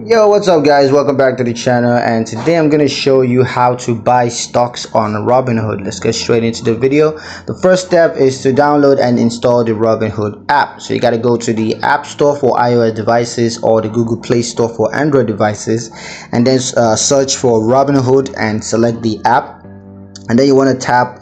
Yo, what's up guys, welcome back to the channel, and today I'm going to show you how to buy stocks on Robinhood. Let's get straight into the video. The first step is to download and install the Robinhood app. So you got to go to the App Store for iOS devices or the Google Play Store for Android devices, and then search for Robinhood and select the app. And then you want to tap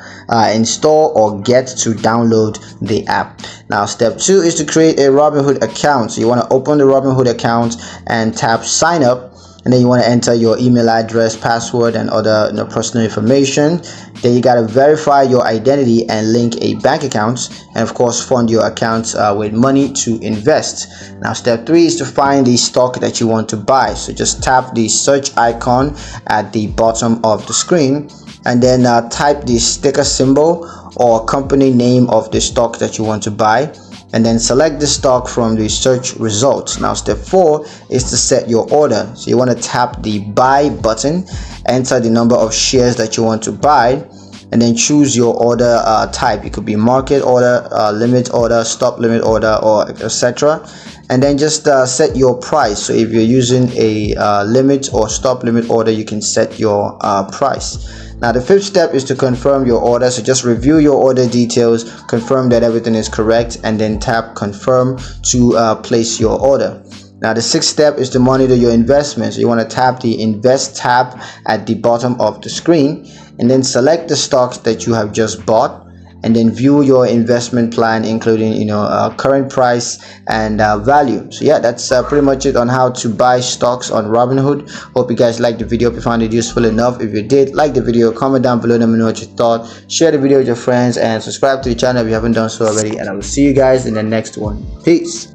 install or get to download the app. Now step 2 is to create a Robinhood account. So you want to open the Robinhood account and tap sign up, and then you want to enter your email address, password, and other personal information. Then you got to verify your identity and link a bank account, and of course fund your account with money to invest. Now step 3 is to find the stock that you want to buy. So just tap the search icon at the bottom of the screen, and then type the sticker symbol or company name of the stock that you want to buy, and then select the stock from the search results. Now step 4 is to set your order. So you want to tap the buy button, enter the number of shares that you want to buy, and then choose your order type. It could be market order, limit order, stop limit order, or etc. And then just set your price. So if you're using a limit or stop limit order, you can set your price. Now the 5th step is to confirm your order. So just review your order details, confirm that everything is correct, and then tap confirm to place your order. Now the 6th step is to monitor your investments. So you want to tap the invest tab at the bottom of the screen, and then select the stocks that you have just bought, and then view your investment plan, including current price and value. So yeah, that's pretty much it on how to buy stocks on Robinhood. Hope you guys liked the video. If you found it useful enough, if you did, like the video, comment down below, let me know what you thought, share the video with your friends, and subscribe to the channel if you haven't done so already. And I will see you guys in the next one. Peace.